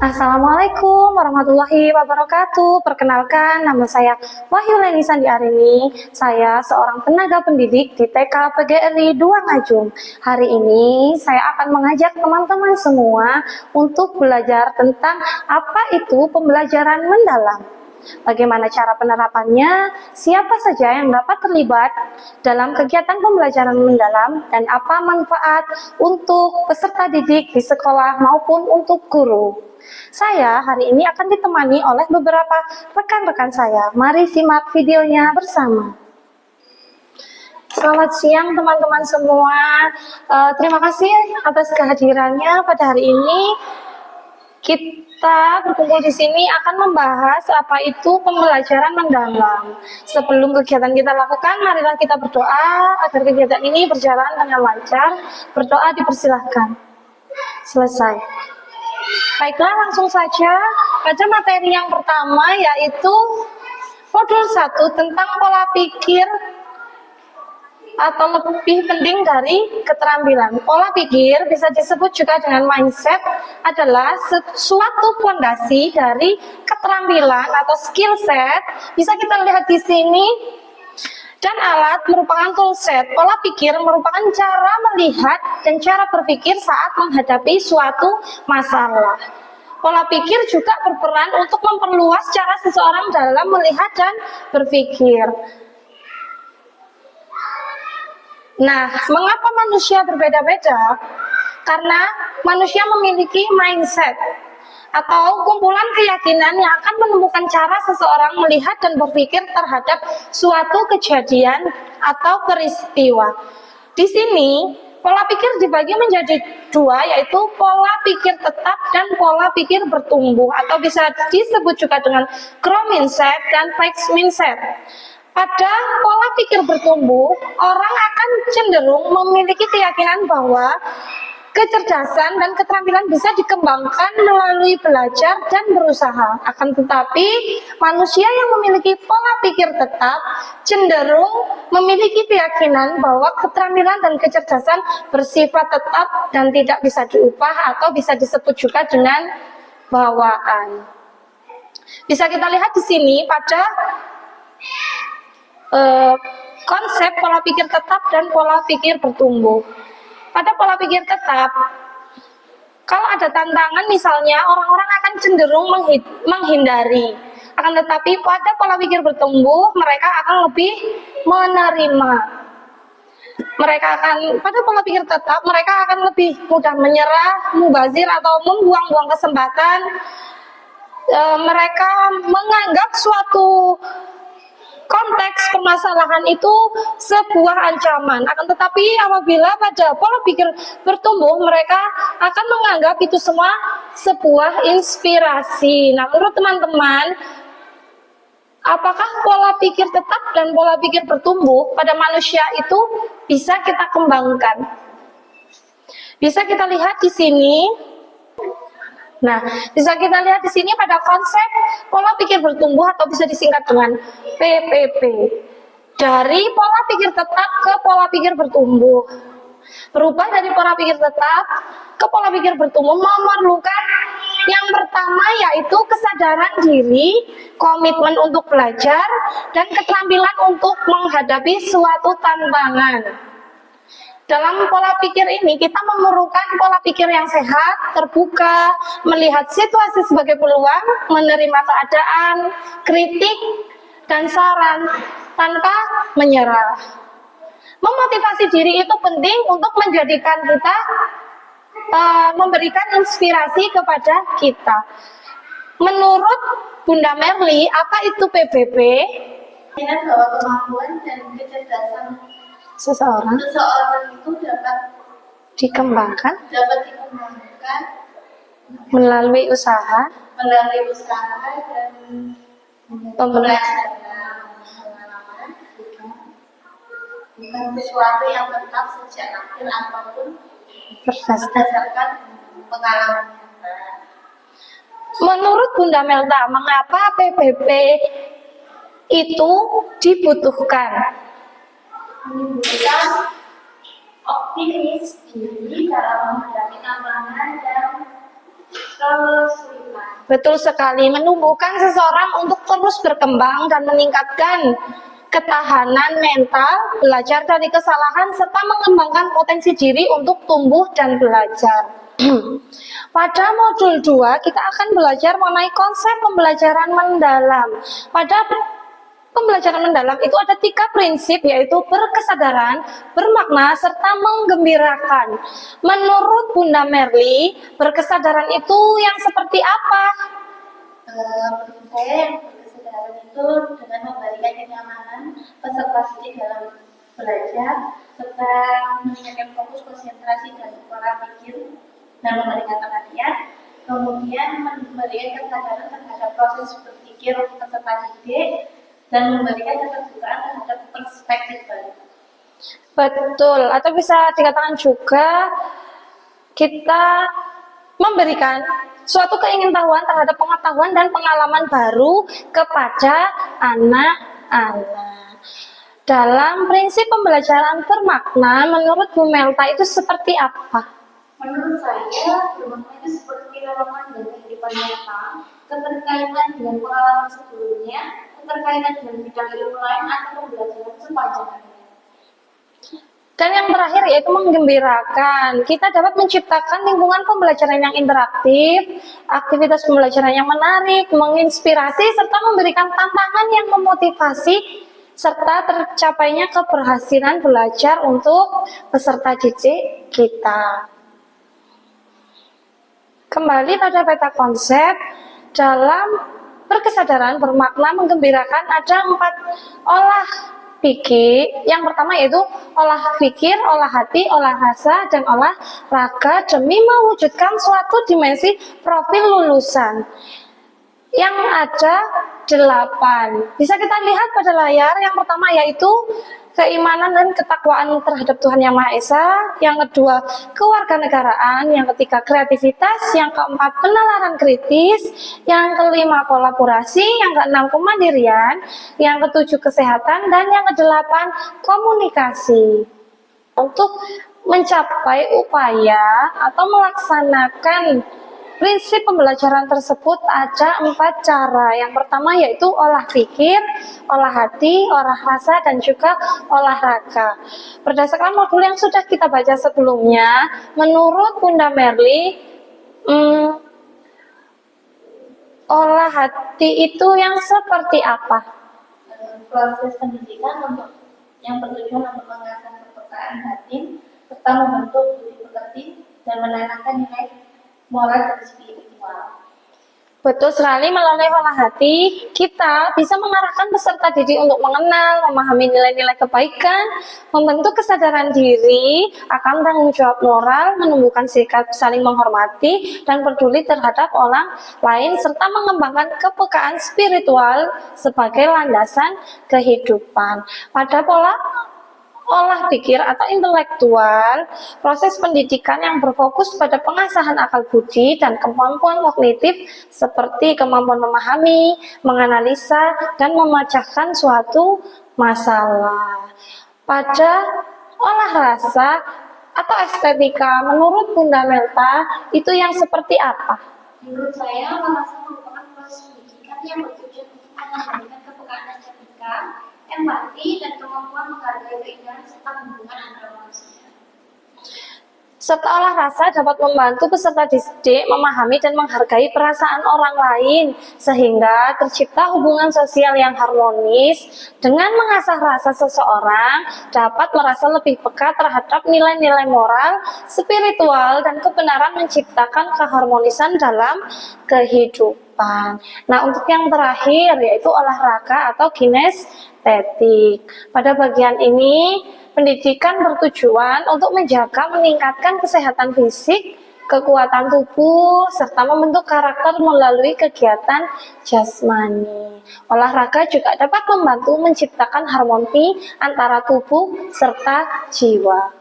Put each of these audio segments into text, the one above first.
Assalamualaikum warahmatullahi wabarakatuh. Perkenalkan, nama saya Wahyu Leni Sandi Arini. Saya seorang tenaga pendidik di TK PGRI 2 Ngajum. Hari ini saya akan mengajak teman-teman semua untuk belajar tentang apa itu pembelajaran mendalam. Bagaimana cara penerapannya, siapa saja yang dapat terlibat dalam kegiatan pembelajaran mendalam, dan apa manfaat untuk peserta didik di sekolah maupun untuk guru. Saya hari ini akan ditemani oleh beberapa rekan-rekan saya. Mari simak videonya bersama. Selamat siang teman-teman semua. Terima kasih atas kehadirannya pada hari ini. Kita berkumpul di sini akan membahas apa itu pembelajaran mendalam. Sebelum kegiatan kita lakukan, marilah kita berdoa agar kegiatan ini berjalan dengan lancar. Berdoa dipersilahkan. Selesai. Baiklah, langsung saja pada materi yang pertama, yaitu modul 1 tentang pola pikir atau lebih penting dari keterampilan. Pola pikir bisa disebut juga dengan mindset, adalah suatu fondasi dari keterampilan atau skill set. Bisa kita lihat di sini. Dan alat merupakan toolset. Pola pikir merupakan cara melihat dan cara berpikir saat menghadapi suatu masalah. Pola pikir juga berperan untuk memperluas cara seseorang dalam melihat dan berpikir. Nah, mengapa manusia berbeda-beda? Karena manusia memiliki mindset atau kumpulan keyakinan yang akan menemukan cara seseorang melihat dan berpikir terhadap suatu kejadian atau peristiwa. Di sini, pola pikir dibagi menjadi dua, yaitu pola pikir tetap dan pola pikir bertumbuh, atau bisa disebut juga dengan growth mindset dan fixed mindset. Pada pola pikir bertumbuh, orang akan cenderung memiliki keyakinan bahwa kecerdasan dan keterampilan bisa dikembangkan melalui belajar dan berusaha. Akan tetapi, manusia yang memiliki pola pikir tetap cenderung memiliki keyakinan bahwa keterampilan dan kecerdasan bersifat tetap dan tidak bisa diubah, atau bisa disebut juga dengan bawaan. Bisa kita lihat di sini pada konsep pola pikir tetap dan pola pikir bertumbuh. Pada pola pikir tetap, kalau ada tantangan misalnya, orang-orang akan cenderung menghindari. Akan tetapi pada pola pikir bertumbuh, mereka akan lebih menerima. Pada pola pikir tetap, mereka akan lebih mudah menyerah, mubazir, atau membuang-buang kesempatan. Mereka menganggap suatu konteks permasalahan itu sebuah ancaman. Akan tetapi apabila pada pola pikir bertumbuh, mereka akan menganggap itu semua sebuah inspirasi. Nah, menurut teman-teman, apakah pola pikir tetap dan pola pikir bertumbuh pada manusia itu bisa kita kembangkan? Bisa kita lihat di sini. Nah, bisa kita lihat di sini pada konsep pola pikir bertumbuh, atau bisa disingkat dengan PPP. Dari pola pikir tetap ke pola pikir bertumbuh. Berubah dari pola pikir tetap ke pola pikir bertumbuh memerlukan yang pertama, yaitu kesadaran diri, komitmen untuk belajar, dan keterampilan untuk menghadapi suatu tantangan. Dalam pola pikir ini, kita memerlukan pola pikir yang sehat, terbuka, melihat situasi sebagai peluang, menerima keadaan, kritik, dan saran tanpa menyerah. Memotivasi diri itu penting untuk menjadikan kita, memberikan inspirasi kepada kita. Menurut Bunda Merli, apa itu PBB? Bahwa kemampuan dan kecerdasan seseorang itu dapat dikembangkan melalui melalui usaha dan pembelajaran. pengalaman, bukan sesuatu yang tetap sejak lahir ataupun berdasarkan pengalaman nyata. Menurut Bunda Melda, mengapa PBB itu dibutuhkan? Menimbulkan optimis diri dalam menghadapi tantangan dan kesulitan. Betul sekali, menumbuhkan seseorang untuk terus berkembang dan meningkatkan ketahanan mental, belajar dari kesalahan, serta mengembangkan potensi diri untuk tumbuh dan belajar. Pada modul 2, kita akan belajar mengenai konsep pembelajaran mendalam. Pada pembelajaran mendalam itu ada 3 prinsip, yaitu berkesadaran, bermakna, serta menggembirakan. Menurut Bunda Merli, berkesadaran itu yang seperti apa? Menurut saya yang berkesadaran itu dengan memberikan kenyamanan peserta didik dalam belajar serta meningkatkan fokus konsentrasi dan pola pikir dan memberikan perhatian, kemudian memberikan kesadaran terhadap proses berpikir peserta didik dan memberikan keterbukaan terhadap perspektif baru. Betul, atau bisa dikatakan juga kita memberikan suatu keingintahuan terhadap pengetahuan dan pengalaman baru kepada anak-anak. Dalam prinsip pembelajaran bermakna, menurut Bu Melta itu seperti apa? Menurut saya, bermakna itu seperti relevan dengan kehidupan nyata, keterkaitan dengan pengalaman sebelumnya, keterkaitan dengan bidang ilmu lain atau pembelajaran sepanjang hari. Dan yang terakhir yaitu menggembirakan. Kita dapat menciptakan lingkungan pembelajaran yang interaktif, aktivitas pembelajaran yang menarik, menginspirasi, serta memberikan tantangan yang memotivasi, serta tercapainya keberhasilan belajar untuk peserta didik kita. Kembali pada peta konsep, dalam berkesadaran, bermakna, menggembirakan ada 4 olah pikir. Yang pertama yaitu olah pikir, olah hati, olah rasa, dan olah raga demi mewujudkan suatu dimensi profil lulusan. Yang ada 8. Bisa kita lihat pada layar. Yang pertama yaitu keimanan dan ketakwaan terhadap Tuhan Yang Maha Esa. Yang kedua, kewarganegaraan. Yang ketiga, kreativitas. Yang keempat, penalaran kritis. Yang kelima, kolaborasi. Yang keenam, kemandirian. Yang ketujuh, kesehatan. Dan yang kedelapan, komunikasi. Untuk mencapai upaya atau melaksanakan prinsip pembelajaran tersebut ada 4 cara. Yang pertama yaitu olah pikir, olah hati, olah rasa, dan juga olahraga. Berdasarkan modul yang sudah kita baca sebelumnya, menurut Bunda Merli, olah hati itu yang seperti apa? Proses pendidikan yang bertujuan untuk mengasah kepekaan batin serta membentuk budi pekerti dan menanamkan nilai moral dan spiritual. Betul sekali, melalui olah hati kita bisa mengarahkan peserta didik untuk mengenal, memahami nilai-nilai kebaikan, membentuk kesadaran diri akan tanggung jawab moral, menumbuhkan sikap saling menghormati dan peduli terhadap orang lain, serta mengembangkan kepekaan spiritual sebagai landasan kehidupan. Pada pola olah pikir atau intelektual, proses pendidikan yang berfokus pada pengasahan akal budi dan kemampuan kognitif seperti kemampuan memahami, menganalisa, dan memecahkan suatu masalah. Pada olah rasa atau estetika, menurut Bunda Melta, itu yang seperti apa? Menurut saya, merasa merupakan proses pendidikan yang bertujuan untuk mengembangkan kepekaan estetika, empati, dan kemampuan menghargai keindahan serta hubungan antar manusia. Serta olah rasa dapat membantu peserta didik memahami dan menghargai perasaan orang lain sehingga tercipta hubungan sosial yang harmonis. Dengan mengasah rasa, seseorang dapat merasa lebih peka terhadap nilai-nilai moral, spiritual, dan kebenaran, menciptakan keharmonisan dalam kehidupan. Nah, untuk yang terakhir yaitu olahraga atau kinestetik. Pada bagian ini pendidikan bertujuan untuk menjaga, meningkatkan kesehatan fisik, kekuatan tubuh, serta membentuk karakter melalui kegiatan jasmani. Olahraga juga dapat membantu menciptakan harmoni antara tubuh serta jiwa.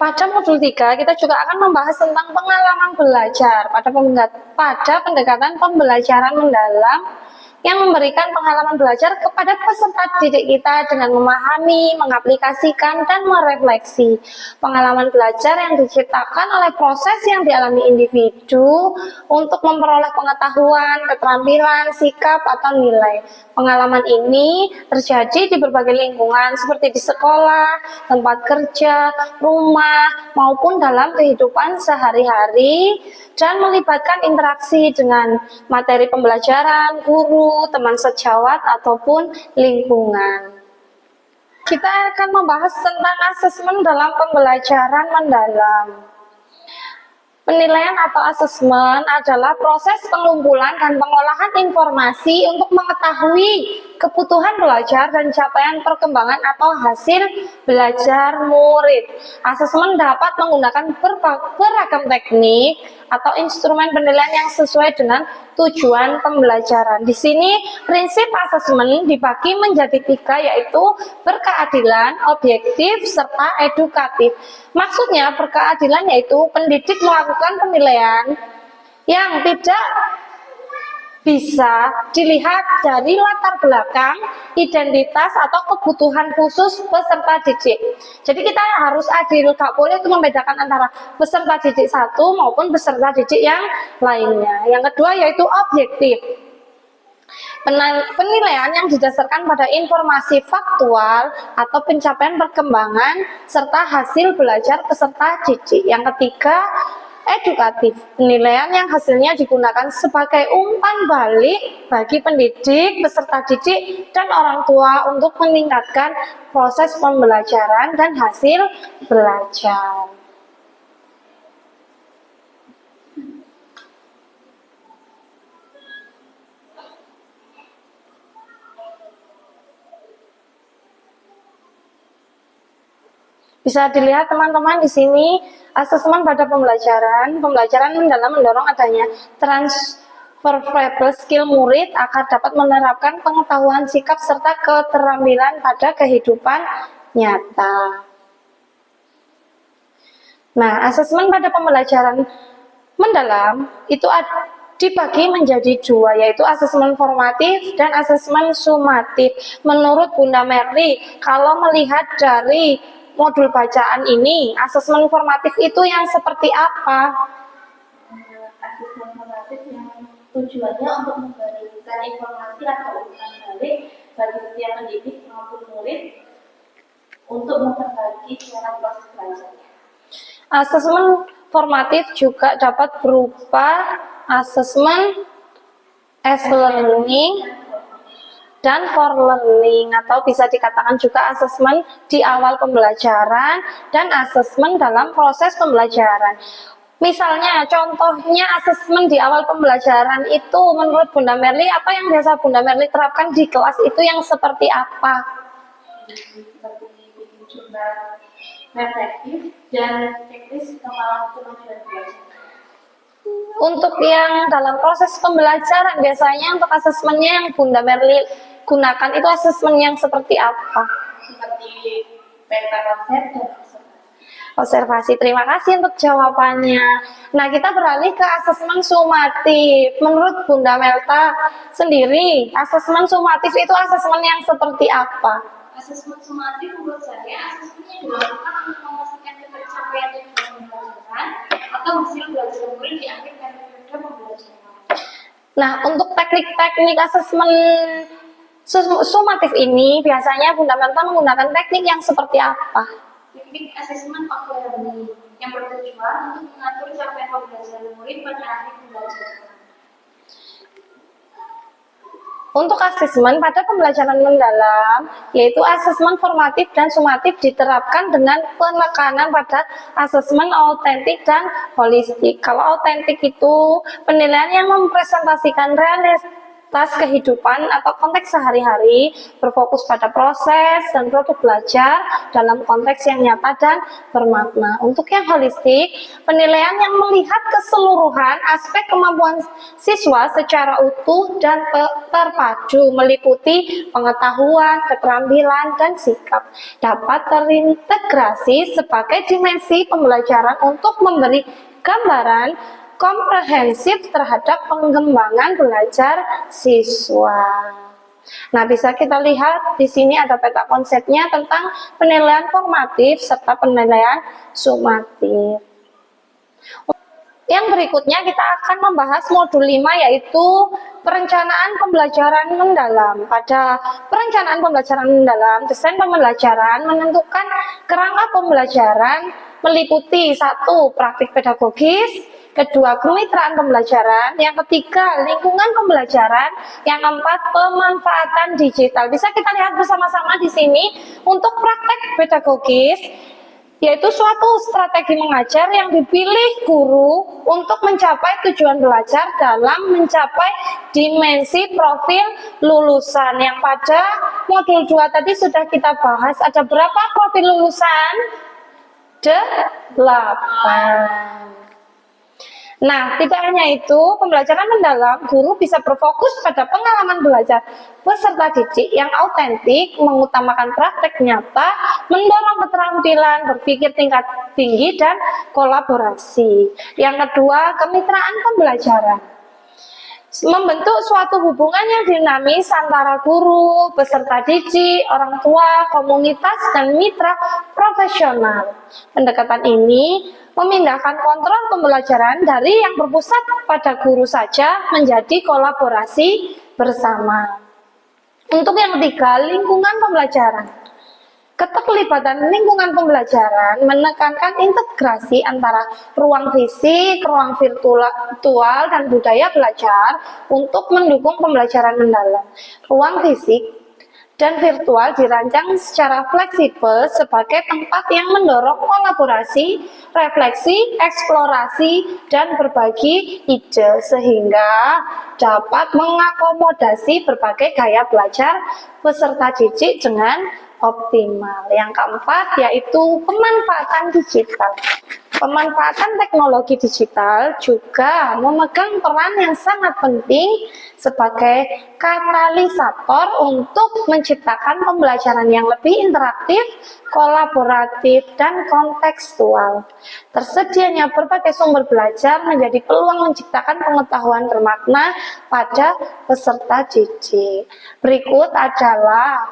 Pada modul 3, kita juga akan membahas tentang pengalaman belajar pada pendekatan pembelajaran mendalam. yang memberikan pengalaman belajar kepada peserta didik kita dengan memahami, mengaplikasikan, dan merefleksi. Pengalaman belajar yang diciptakan oleh proses yang dialami individu untuk memperoleh pengetahuan, keterampilan, sikap, atau nilai. Pengalaman ini terjadi di berbagai lingkungan seperti di sekolah, tempat kerja, rumah, maupun dalam kehidupan sehari-hari, dan melibatkan interaksi dengan materi pembelajaran, guru, teman sejawat, ataupun lingkungan. Kita akan membahas tentang asesmen dalam pembelajaran mendalam. Penilaian atau asesmen adalah proses pengumpulan dan pengolahan informasi untuk mengetahui kebutuhan belajar dan capaian perkembangan atau hasil belajar murid. Asesmen dapat menggunakan beragam teknik atau instrumen penilaian yang sesuai dengan tujuan pembelajaran. Di sini prinsip asesmen dibagi menjadi 3, yaitu berkeadilan, objektif, serta edukatif. Maksudnya berkeadilan yaitu pendidik melakukan penilaian yang tidak bisa dilihat dari latar belakang, identitas, atau kebutuhan khusus peserta didik. Jadi kita harus adil, gak boleh itu membedakan antara peserta didik satu maupun peserta didik yang lainnya. Yang kedua yaitu objektif. Penilaian yang didasarkan pada informasi faktual atau pencapaian perkembangan serta hasil belajar peserta didik. Yang ketiga, edukatif. Penilaian yang hasilnya digunakan sebagai umpan balik bagi pendidik, peserta didik, dan orang tua untuk meningkatkan proses pembelajaran dan hasil belajar. Bisa dilihat teman-teman di sini asesmen pada pembelajaran mendalam mendorong adanya transferable skill murid agar dapat menerapkan pengetahuan, sikap, serta keterampilan pada kehidupan nyata. Nah, asesmen pada pembelajaran mendalam itu dibagi menjadi 2, yaitu asesmen formatif dan asesmen sumatif. Menurut Bunda Merli, kalau melihat dari modul bacaan ini, asesmen formatif itu yang seperti apa? Asesmen formatif yang tujuannya untuk memberikan informasi atau umpan balik bagi setiap pendidik maupun murid untuk memperbaiki cara proses belajarnya. Asesmen formatif juga dapat berupa asesmen as learning dan for learning, atau bisa dikatakan juga asesmen di awal pembelajaran dan asesmen dalam proses pembelajaran. Misalnya, contohnya asesmen di awal pembelajaran itu menurut Bunda Merli, apa yang biasa Bunda Merli terapkan di kelas itu yang seperti apa? Seperti bikin jurnal reflektif dan checklist kemajuan belajar. Untuk yang dalam proses pembelajaran, biasanya untuk asesmennya yang Bunda Merli gunakan itu asesmen yang seperti apa? Seperti peta konsep dan observasi. Terima kasih untuk jawabannya. Nah, kita beralih ke asesmen sumatif. Menurut Bunda Melta sendiri, asesmen sumatif itu asesmen yang seperti apa? Asesmen sumatif menurut saya asesmen yang dilakukan untuk memastikan pencapaian tujuan pembelajaran atau hasil belajar murid di akhir periode pembelajaran. Nah, untuk teknik-teknik asesmen sumatif ini biasanya Bunda Melta menggunakan teknik yang seperti apa? Teknik asesmen of learning yang bertujuan untuk mengatur capaian pembelajaran murid pada akhir pembelajaran. Untuk asesmen pada pembelajaran mendalam, yaitu asesmen formatif dan sumatif diterapkan dengan penekanan pada asesmen autentik dan holistik. Kalau autentik itu penilaian yang mempresentasikan realitas kehidupan atau konteks sehari-hari, berfokus pada proses dan produk belajar dalam konteks yang nyata dan bermakna. Untuk yang holistik, penilaian yang melihat keseluruhan aspek kemampuan siswa secara utuh dan terpadu, meliputi pengetahuan, keterampilan, dan sikap, dapat terintegrasi sebagai dimensi pembelajaran untuk memberi gambaran komprehensif terhadap pengembangan belajar siswa. Nah, bisa kita lihat di sini ada peta konsepnya tentang penilaian formatif serta penilaian sumatif. Yang berikutnya kita akan membahas modul 5, yaitu perencanaan pembelajaran mendalam. Pada perencanaan pembelajaran mendalam, desain pembelajaran menentukan kerangka pembelajaran meliputi 1. Praktik pedagogis, 2. Kemitraan pembelajaran, yang ketiga lingkungan pembelajaran, yang keempat pemanfaatan digital. Bisa kita lihat bersama-sama di sini untuk praktek pedagogis, yaitu suatu strategi mengajar yang dipilih guru untuk mencapai tujuan belajar dalam mencapai dimensi profil lulusan. Yang pada modul 2 tadi sudah kita bahas, ada berapa profil lulusan? 8. Nah, tidak hanya itu, pembelajaran mendalam, guru bisa berfokus pada pengalaman belajar peserta didik yang autentik, mengutamakan praktek nyata, mendorong keterampilan berpikir tingkat tinggi dan kolaborasi. Yang kedua, kemitraan pembelajaran. Membentuk suatu hubungan yang dinamis antara guru, peserta didik, orang tua, komunitas, dan mitra profesional. Pendekatan ini memindahkan kontrol pembelajaran dari yang berpusat pada guru saja menjadi kolaborasi bersama. Untuk yang ketiga, lingkungan pembelajaran. Keterlibatan lingkungan pembelajaran menekankan integrasi antara ruang fisik, ruang virtual, dan budaya belajar untuk mendukung pembelajaran mendalam. Ruang fisik dan virtual dirancang secara fleksibel sebagai tempat yang mendorong kolaborasi, refleksi, eksplorasi, dan berbagi ide sehingga dapat mengakomodasi berbagai gaya belajar peserta didik dengan optimal. Yang keempat yaitu pemanfaatan digital. Pemanfaatan teknologi digital juga memegang peran yang sangat penting sebagai katalisator untuk menciptakan pembelajaran yang lebih interaktif, kolaboratif, dan kontekstual. Tersedianya berbagai sumber belajar menjadi peluang menciptakan pengetahuan bermakna pada peserta didik. Berikut adalah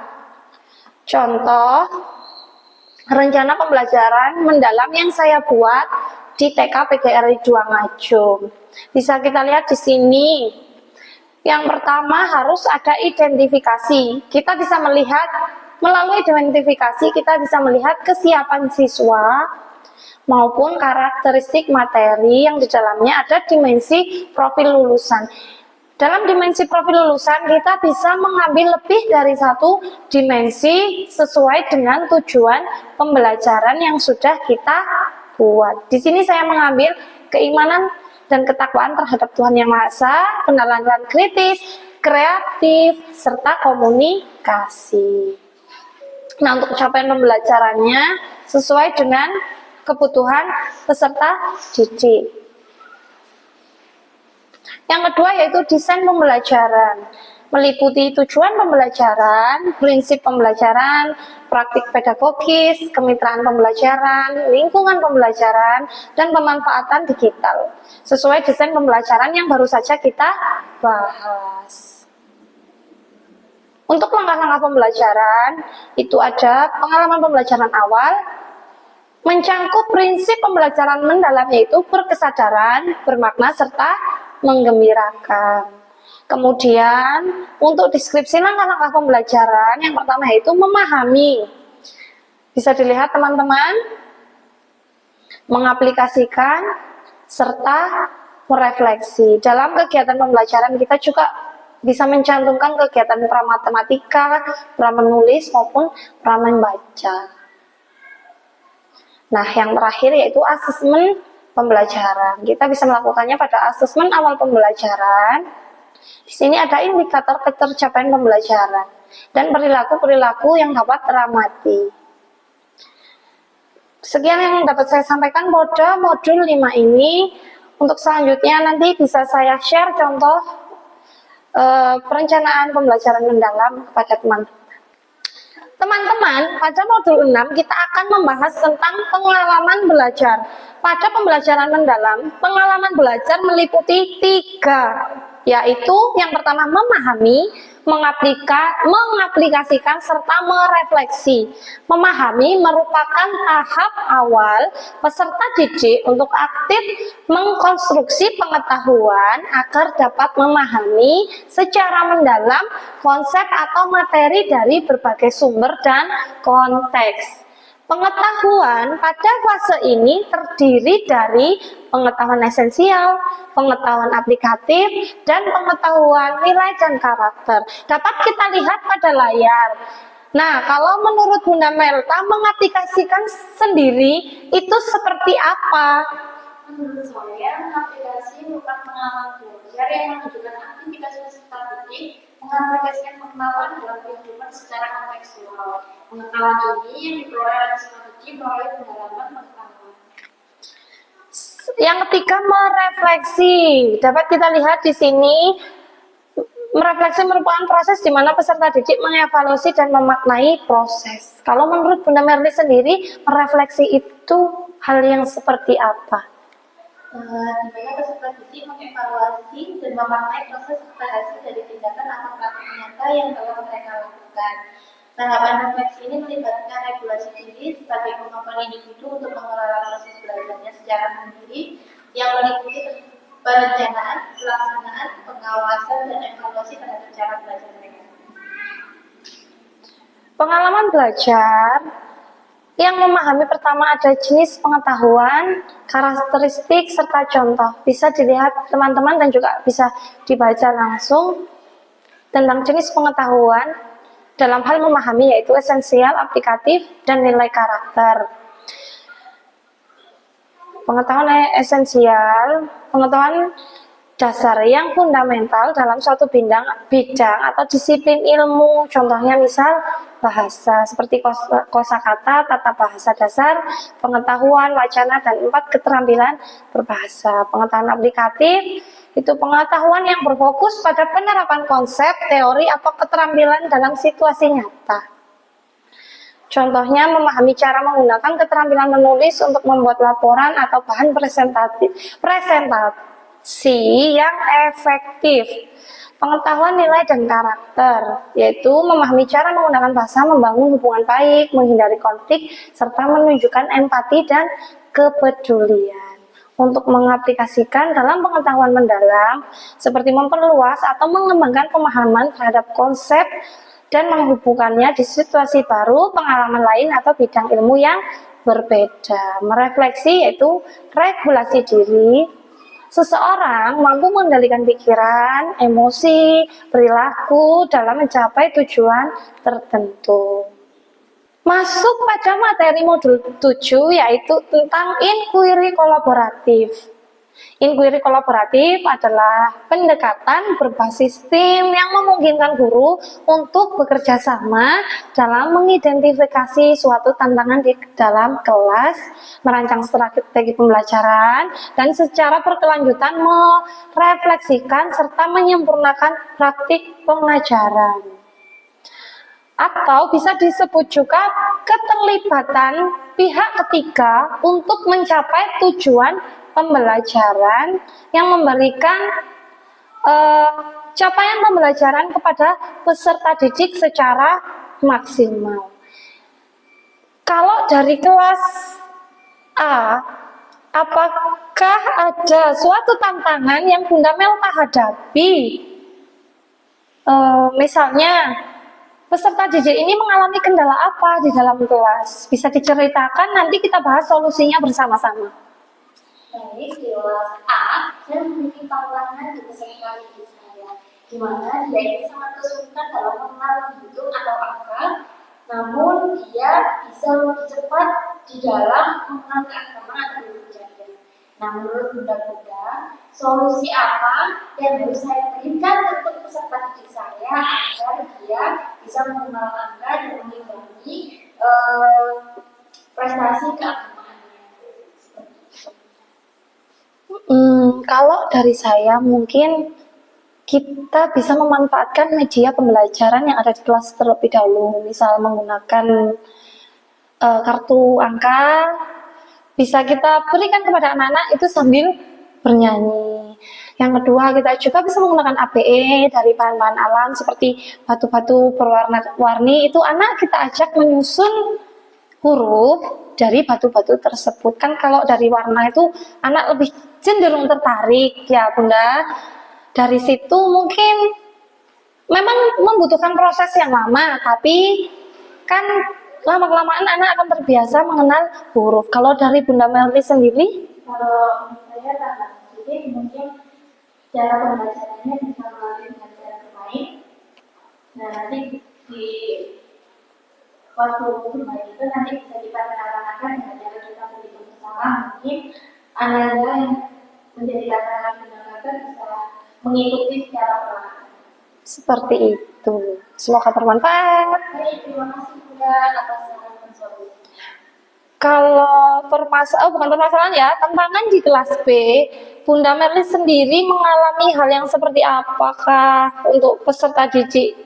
contoh rencana pembelajaran mendalam yang saya buat di TK PGRI 2 Ngajum. Bisa kita lihat di sini. Yang pertama harus ada identifikasi. Kita bisa melihat melalui identifikasi kita bisa melihat kesiapan siswa maupun karakteristik materi yang di dalamnya ada dimensi profil lulusan. Dalam dimensi profil lulusan, kita bisa mengambil lebih dari satu dimensi sesuai dengan tujuan pembelajaran yang sudah kita buat. Di sini saya mengambil keimanan dan ketakwaan terhadap Tuhan Yang Maha Esa, penalaran kritis, kreatif, serta komunikasi. Nah, untuk capaian pembelajarannya sesuai dengan kebutuhan peserta didik. Yang kedua yaitu desain pembelajaran, meliputi tujuan pembelajaran, prinsip pembelajaran, praktik pedagogis, kemitraan pembelajaran, lingkungan pembelajaran, dan pemanfaatan digital. Sesuai desain pembelajaran yang baru saja kita bahas. Untuk langkah-langkah pembelajaran, itu ada pengalaman pembelajaran awal, mencangkup prinsip pembelajaran mendalam yaitu berkesadaran, bermakna, serta menggembirakan. Kemudian untuk deskripsi langkah-langkah pembelajaran, yang pertama yaitu memahami. Bisa dilihat teman-teman, mengaplikasikan serta merefleksi. Dalam kegiatan pembelajaran kita juga bisa mencantumkan kegiatan pramatematika, pramenulis maupun pramembaca. Nah, yang terakhir yaitu asesmen pembelajaran. Kita bisa melakukannya pada asesmen awal pembelajaran. Di sini ada indikator ketercapaian pembelajaran dan perilaku-perilaku yang dapat teramati. Sekian yang dapat saya sampaikan pada modul 5 ini. Untuk selanjutnya nanti bisa saya share contoh perencanaan pembelajaran mendalam kepada teman-teman. Teman-teman, pada modul 6 kita akan membahas tentang pengalaman belajar. pada pembelajaran mendalam, pengalaman belajar meliputi 3, yaitu yang pertama memahami, mengaplikasikan, serta merefleksi. Memahami merupakan tahap awal peserta didik untuk aktif mengkonstruksi pengetahuan agar dapat memahami secara mendalam konsep atau materi dari berbagai sumber dan konteks. Pengetahuan pada fase ini terdiri dari pengetahuan esensial, pengetahuan aplikatif, dan pengetahuan nilai dan karakter. Dapat kita lihat pada layar. Nah, kalau menurut Bunda Melta, mengaplikasikan sendiri itu seperti apa? Menurut saya, aplikasi merupakan pengalaman belajar yang menunjukkan aktivitas peserta didik mengaplikasikan pengetahuan dalam kehidupan secara kontekstual. Pengetahuan ini yang diperoleh oleh peserta didik melalui pendalaman pengetahuan. Yang ketiga, merefleksi. Dapat kita lihat di sini, merefleksi merupakan proses di mana peserta didik mengevaluasi dan memaknai proses. Kalau menurut Bunda Merli sendiri, merefleksi itu hal yang seperti apa? Di mana peserta didik mengevaluasi dan memaknai proses serta hasil dari tindakan atau praktik nyata yang telah mereka lakukan. Tahapan refleksi ini melibatkan regulasi diri sebagai kemampuan individu untuk mengelola proses belajarnya secara mandiri yang meliputi perencanaan, pelaksanaan, pengawasan, dan evaluasi terhadap cara belajar mereka. Pengalaman belajar yang memahami pertama ada jenis pengetahuan, karakteristik, serta contoh. Bisa dilihat teman-teman dan juga bisa dibaca langsung tentang jenis pengetahuan dalam hal memahami, yaitu esensial, aplikatif, dan nilai karakter. Pengetahuan esensial, pengetahuan dasar yang fundamental dalam suatu bidang atau disiplin ilmu, contohnya misal bahasa seperti kosakata, tata bahasa dasar, pengetahuan, wacana, dan 4 keterampilan berbahasa. Pengetahuan aplikatif itu pengetahuan yang berfokus pada penerapan konsep, teori, atau keterampilan dalam situasi nyata. Contohnya memahami cara menggunakan keterampilan menulis untuk membuat laporan atau bahan presentasi yang efektif. Pengetahuan nilai dan karakter, yaitu memahami cara menggunakan bahasa, membangun hubungan baik, menghindari konflik, serta menunjukkan empati dan kepedulian. Untuk mengaplikasikan dalam pengetahuan mendalam, seperti memperluas atau mengembangkan pemahaman terhadap konsep dan menghubungkannya di situasi baru, pengalaman lain, atau bidang ilmu yang berbeda. Merefleksi yaitu regulasi diri. Seseorang mampu mengendalikan pikiran, emosi, perilaku dalam mencapai tujuan tertentu. Masuk pada materi modul 7 yaitu tentang inquiry kolaboratif. Inquiry kolaboratif adalah pendekatan berbasis tim yang memungkinkan guru untuk bekerja sama dalam mengidentifikasi suatu tantangan di dalam kelas, merancang strategi pembelajaran, dan secara berkelanjutan merefleksikan serta menyempurnakan praktik pengajaran. Atau bisa disebut juga keterlibatan pihak ketiga untuk mencapai tujuan pembelajaran yang memberikan capaian pembelajaran kepada peserta didik secara maksimal. Kalau dari kelas A, apakah ada suatu tantangan yang Bunda Melta hadapi? Misalnya, peserta didik ini mengalami kendala apa di dalam kelas? Bisa diceritakan, nanti kita bahas solusinya bersama-sama. Baik, di kelas A, saya memiliki tantangan di peserta didik saya, di mana dia ini sangat kesulitan dalam mengenal bentuk atau angka, namun dia bisa lebih cepat di dalam mengenal keagamaan atau budaya. Nah, menurut Bunda, solusi apa yang harus saya berikan untuk peserta didik saya agar dia bisa mengenal angka dan mengimbangi prestasi keagamaan? Kalau dari saya mungkin kita bisa memanfaatkan media pembelajaran yang ada di kelas terlebih dahulu, misal menggunakan kartu angka, bisa kita berikan kepada anak-anak itu sambil bernyanyi. Yang kedua, kita juga bisa menggunakan APE dari bahan-bahan alam seperti batu-batu berwarna-warni. Itu anak kita ajak menyusun huruf dari batu-batu tersebut. Kan kalau dari warna itu anak lebih cenderung tertarik ya Bunda. Dari situ mungkin memang membutuhkan proses yang lama, tapi kan lama-kelamaan anak akan terbiasa mengenal huruf. Kalau dari Bunda Melly sendiri? Kalau menurut saya tambah sedikit, mungkin cara pembelajarannya bisa melalui dengan cara bermain. Nah, nanti di waktu bermain itu nanti bisa kita kenalkan dengan cara kita berhitung bersama. Mungkin anak-anak yang menjadi anak-anak belajar bisa mengikuti secara perlahan. Seperti itu. Semoga bermanfaat. Baik, terima kasih Bunda atas saran dan solusi. Kalau bukan permasalahan ya, tantangan di kelas B, Bunda Merly sendiri mengalami hal yang seperti apakah untuk peserta didik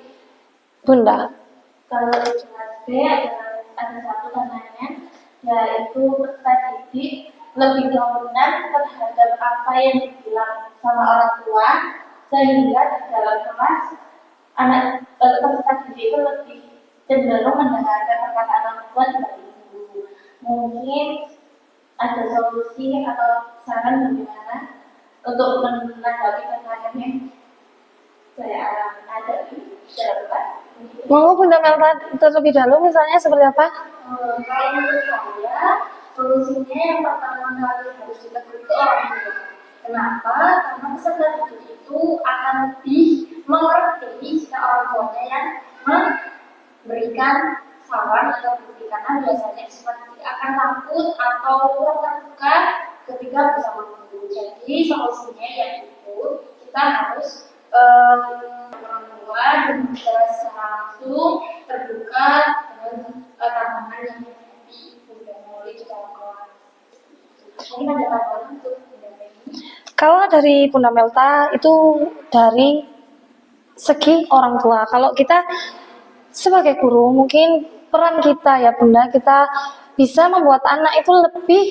Bunda? Kalau di kelas B ada satu tantangan, yaitu peserta didik lebih dominan terhadap apa yang dibilang sama orang tua, sehingga di dalam kelas peserta didik itu lebih cenderung mendengarkan perkataan orang tua dibanding guru. Mungkin ada solusi atau saran bagaimana untuk menanggapi tantangan yang saya hadapi dalam kelas. Mau Bunda Merly terlebih dahulu misalnya seperti apa? Kalau menurut saya, solusinya yang pertama kali harus ditegur itu orang tua. Kenapa? Karena peserta didik itu akan lebih mengerti jika orang tuanya yang memberikan saran atau bukti, karena biasanya seperti akan takut atau tertekan ketika bersama guru. Jadi solusinya yaitu kita harus orang tua dan bicara secara langsung, terbuka dengan tantangan yang dihadapi Bunda Melly di dalam kelas. Mungkin ada tambahan untuk Bunda Melly? Kalau dari Bunda Melta itu dari segi orang tua. Kalau kita sebagai guru mungkin peran kita ya Bunda, kita bisa membuat anak itu lebih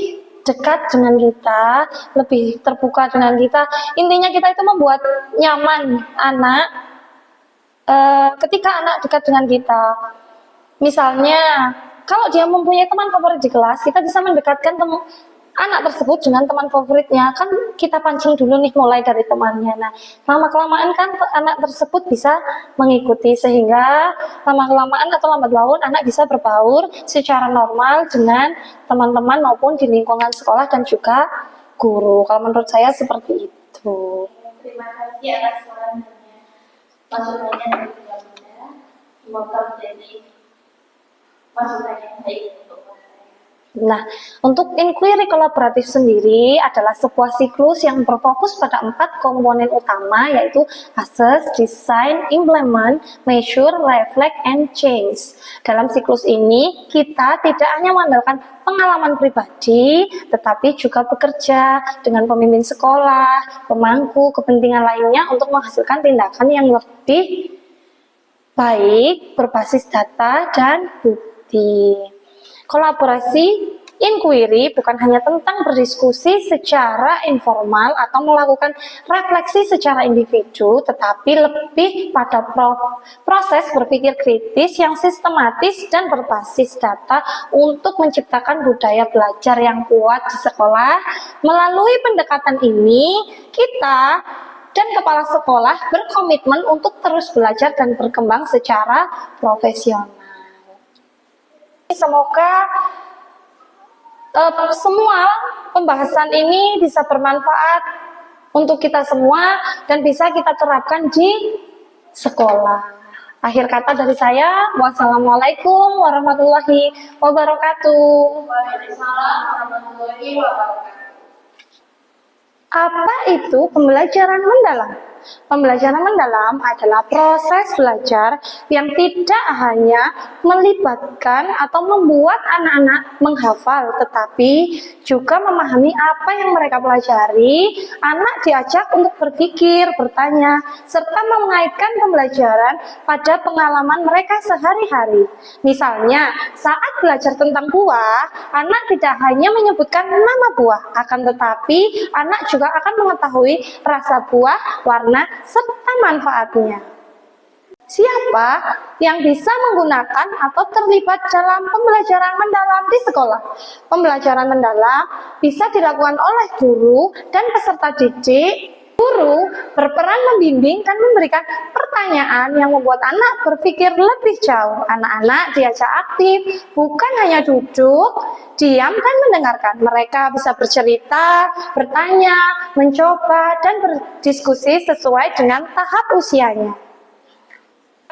dekat dengan kita, lebih terbuka dengan kita. Intinya kita itu membuat nyaman anak ketika anak dekat dengan kita. Misalnya, kalau dia mempunyai teman favorit di kelas, kita bisa mendekatkan anak tersebut dengan teman favoritnya. Kan kita pancing dulu nih mulai dari temannya. Nah, lama-kelamaan kan anak tersebut bisa mengikuti, sehingga lama-kelamaan atau lambat laun anak bisa berbaur secara normal dengan teman-teman maupun di lingkungan sekolah dan juga guru. Kalau menurut saya seperti itu. Terima kasih atas sarannya, masukannya dari Bunda. Semoga menjadi masukan yang baik untuk saya. Nah, untuk inquiry kolaboratif sendiri adalah sebuah siklus yang berfokus pada 4 komponen utama, yaitu assess, design, implement, measure, reflect, and change. Dalam siklus ini, kita tidak hanya mengandalkan pengalaman pribadi, tetapi juga bekerja dengan pemimpin sekolah, pemangku, kepentingan lainnya untuk menghasilkan tindakan yang lebih baik, berbasis data dan bukti. Kolaborasi inquiry bukan hanya tentang berdiskusi secara informal atau melakukan refleksi secara individu, tetapi lebih pada proses berpikir kritis yang sistematis dan berbasis data untuk menciptakan budaya belajar yang kuat di sekolah. Melalui pendekatan ini, kita dan kepala sekolah berkomitmen untuk terus belajar dan berkembang secara profesional. Semoga semua pembahasan ini bisa bermanfaat untuk kita semua dan bisa kita terapkan di sekolah. Akhir kata dari saya, wassalamualaikum warahmatullahi wabarakatuh. Waalaikumsalam warahmatullahi wabarakatuh. Apa itu pembelajaran mendalam? Pembelajaran mendalam adalah proses belajar yang tidak hanya melibatkan atau membuat anak-anak menghafal, tetapi juga memahami apa yang mereka pelajari. Anak diajak untuk berpikir, bertanya, serta mengaitkan pembelajaran pada pengalaman mereka sehari-hari. Misalnya, saat belajar tentang buah, anak tidak hanya menyebutkan nama buah, akan tetapi anak juga akan mengetahui rasa buah, warna, serta manfaatnya. Siapa yang bisa menggunakan atau terlibat dalam pembelajaran mendalam di sekolah? Pembelajaran mendalam bisa dilakukan oleh guru dan peserta didik. Guru berperan membimbing dan memberikan pertanyaan yang membuat anak berpikir lebih jauh. Anak-anak diajak aktif, bukan hanya duduk, diam, dan mendengarkan. Mereka bisa bercerita, bertanya, mencoba, dan berdiskusi sesuai dengan tahap usianya.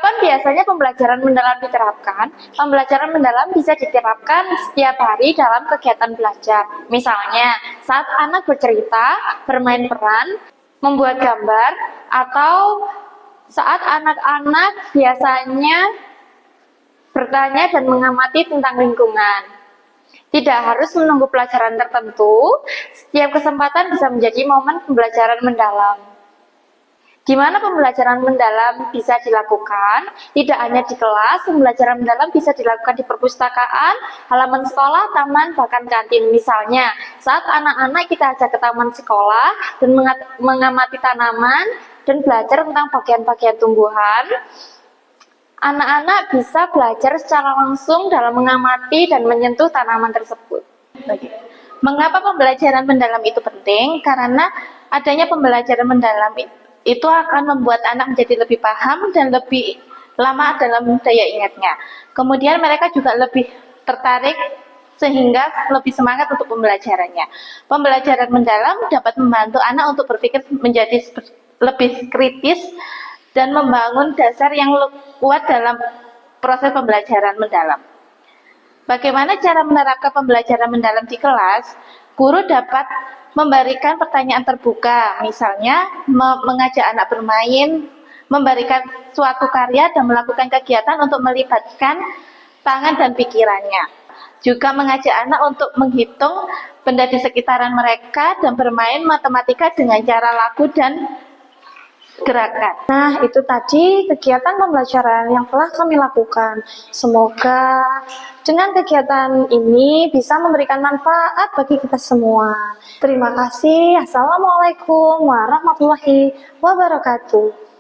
Kapan biasanya pembelajaran mendalam diterapkan? Pembelajaran mendalam bisa diterapkan setiap hari dalam kegiatan belajar. Misalnya, saat anak bercerita, bermain peran, membuat gambar, atau saat anak-anak biasanya bertanya dan mengamati tentang lingkungan. Tidak harus menunggu pelajaran tertentu, setiap kesempatan bisa menjadi momen pembelajaran mendalam. Di mana pembelajaran mendalam bisa dilakukan, tidak hanya di kelas, pembelajaran mendalam bisa dilakukan di perpustakaan, halaman sekolah, taman, bahkan kantin. Misalnya, saat anak-anak kita ajak ke taman sekolah dan mengamati tanaman dan belajar tentang bagian-bagian tumbuhan, anak-anak bisa belajar secara langsung dalam mengamati dan menyentuh tanaman tersebut. Mengapa pembelajaran mendalam itu penting? Karena adanya pembelajaran mendalam itu akan membuat anak menjadi lebih paham dan lebih lama dalam daya ingatnya. Kemudian mereka juga lebih tertarik sehingga lebih semangat untuk pembelajarannya. Pembelajaran mendalam dapat membantu anak untuk berpikir menjadi lebih kritis dan membangun dasar yang kuat dalam proses pembelajaran mendalam. Bagaimana cara menerapkan pembelajaran mendalam di kelas? Guru dapat memberikan pertanyaan terbuka, misalnya mengajak anak bermain, memberikan suatu karya dan melakukan kegiatan untuk melibatkan tangan dan pikirannya. Juga mengajak anak untuk menghitung benda di sekitaran mereka dan bermain matematika dengan cara lagu dan gerakan. Nah, itu tadi kegiatan pembelajaran yang telah kami lakukan. Semoga dengan kegiatan ini bisa memberikan manfaat bagi kita semua. Terima kasih. Assalamualaikum warahmatullahi wabarakatuh.